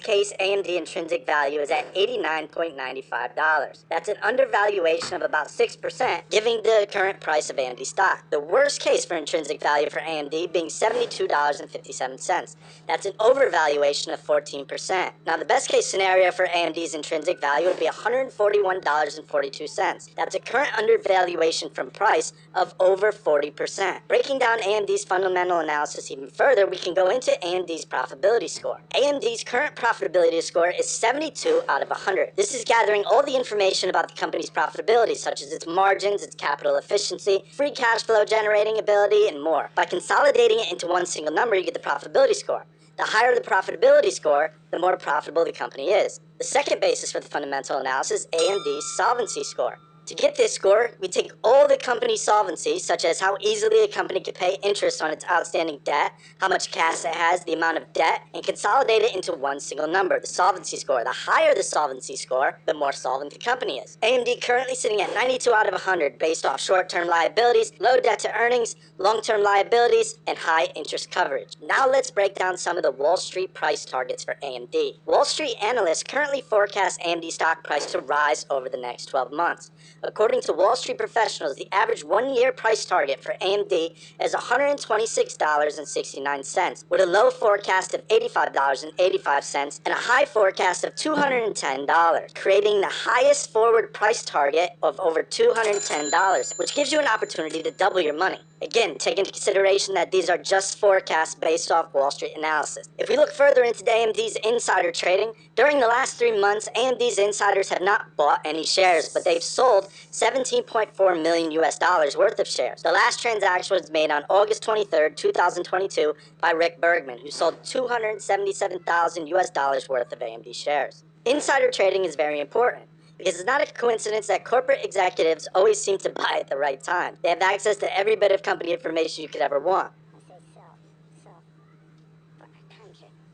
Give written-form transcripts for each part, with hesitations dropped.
case, AMD intrinsic value is at $89.95. That's an undervaluation of about 6%, giving the current price of AMD stock. The worst case for intrinsic value for AMD being $72.57. That's an overvaluation of 14%. Now, the best case scenario for AMD's intrinsic value would be $141.42. That's a current undervaluation from price of over 40%. Breaking down AMD's fundamental analysis even further, we can go into AMD's profitability score. AMD's current profitability score is 72 out of 100. This is gathering all the information about the company's profitability, such as its margins, its capital efficiency, free cash flow generating ability, and more. By consolidating it into one single number, you get the profitability score. The higher the profitability score, the more profitable the company is. The second basis for the fundamental analysis is AMD's solvency score. To get this score, we take all the company's solvency, such as how easily a company can pay interest on its outstanding debt, how much cash it has, the amount of debt, and consolidate it into one single number, the solvency score. The higher the solvency score, the more solvent the company is. AMD currently sitting at 92 out of 100 based off short-term liabilities, low debt to earnings, long-term liabilities, and high interest coverage. Now let's break down some of the Wall Street price targets for AMD. Wall Street analysts currently forecast AMD stock price to rise over the next 12 months. According to Wall Street professionals, the average one-year price target for AMD is $126.69, with a low forecast of $85.85 and a high forecast of $210, creating the highest forward price target of over $210, which gives you an opportunity to double your money. Again, take into consideration that these are just forecasts based off Wall Street analysis. If we look further into AMD's insider trading, during the last 3 months, AMD's insiders have not bought any shares, but they've sold $17.4 million worth of shares. The last transaction was made on August 23rd, 2022 by Rick Bergman, who sold $277,000 worth of AMD shares. Insider trading is very important, because it's not a coincidence that corporate executives always seem to buy at the right time. They have access to every bit of company information you could ever want.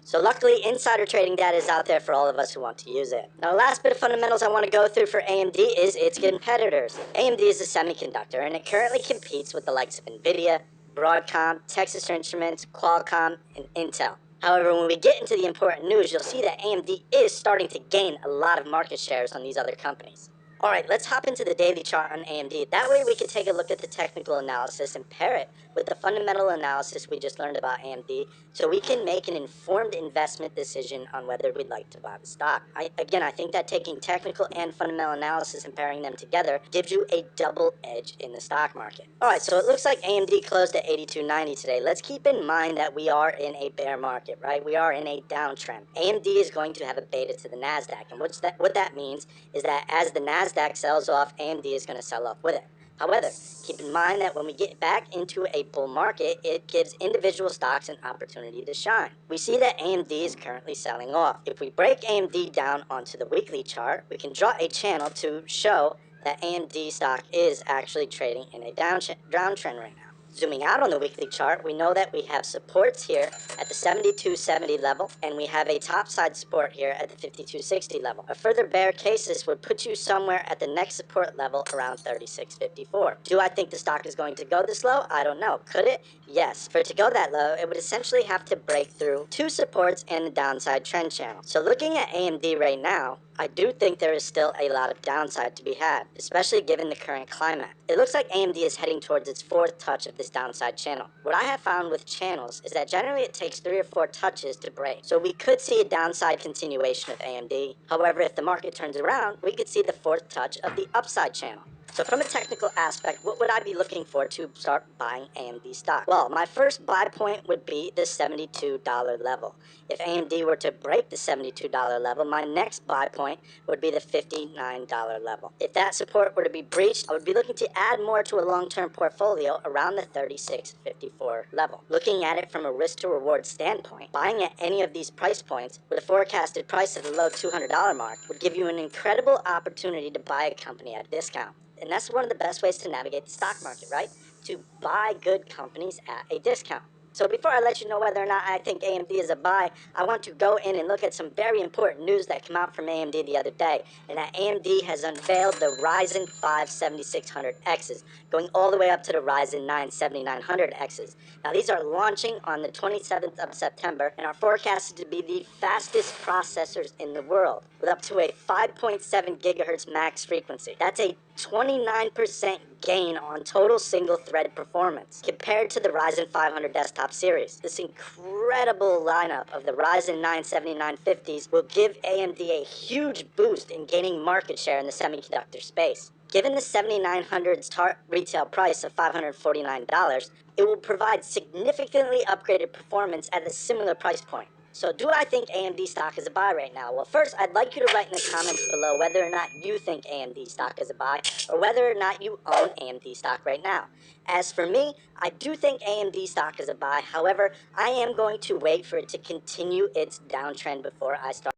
So luckily, insider trading data is out there for all of us who want to use it. Now, the last bit of fundamentals I want to go through for AMD is its competitors. AMD is a semiconductor, and it currently competes with the likes of NVIDIA, Broadcom, Texas Instruments, Qualcomm, and Intel. However, when we get into the important news, you'll see that AMD is starting to gain a lot of market shares on these other companies. Alright, let's hop into the daily chart on AMD. That way we can take a look at the technical analysis and pair it with the fundamental analysis we just learned about AMD, so we can make an informed investment decision on whether we'd like to buy the stock. I think that taking technical and fundamental analysis and pairing them together gives you a double edge in the stock market. Alright, so it looks like AMD closed at $82.90 today. Let's keep in mind that we are in a bear market, right? We are in a downtrend. AMD is going to have a beta to the NASDAQ, and what that means is that as the NASDAQ sells off, AMD is going to sell off with it. However, keep in mind that when we get back into a bull market, it gives individual stocks an opportunity to shine. We see that AMD is currently selling off. If we break AMD down onto the weekly chart, we can draw a channel to show that AMD stock is actually trading in a downtrend right now. Zooming out on the weekly chart, we know that we have supports here at the 7270 level, and we have a topside support here at the 5260 level. A further bear case would put you somewhere at the next support level around 3654. Do I think the stock is going to go this low? I don't know. Could it? Yes. For it to go that low, it would essentially have to break through 2 supports and a downside trend channel. So looking at AMD right now, I do think there is still a lot of downside to be had, especially given the current climate. It looks like AMD is heading towards its 4th touch of this downside channel. What I have found with channels is that generally it takes 3 or 4 touches to break. So we could see a downside continuation of AMD. However, if the market turns around, we could see the 4th touch of the upside channel. So from a technical aspect, what would I be looking for to start buying AMD stock? Well, my first buy point would be the $72 level. If AMD were to break the $72 level, my next buy point would be the $59 level. If that support were to be breached, I would be looking to add more to a long-term portfolio around the $36.54 level. Looking at it from a risk-to-reward standpoint, buying at any of these price points with a forecasted price at the low $200 mark would give you an incredible opportunity to buy a company at a discount. And that's one of the best ways to navigate the stock market, right? To buy good companies at a discount. So before I let you know whether or not I think AMD is a buy, I want to go in and look at some very important news that came out from AMD the other day, and that AMD has unveiled the Ryzen 5 7600Xs, going all the way up to the Ryzen 9 7900Xs. Now these are launching on the 27th of September and are forecasted to be the fastest processors in the world, with up to a 5.7 gigahertz max frequency. That's a 29% gain on total single-thread performance compared to the Ryzen 500 desktop series. This incredible lineup of the Ryzen 9 7950s will give AMD a huge boost in gaining market share in the semiconductor space. Given the 7900's retail price of $549, it will provide significantly upgraded performance at a similar price point. So do I think AMD stock is a buy right now? Well, first, I'd like you to write in the comments below whether or not you think AMD stock is a buy, or whether or not you own AMD stock right now. As for me, I do think AMD stock is a buy. However, I am going to wait for it to continue its downtrend before I start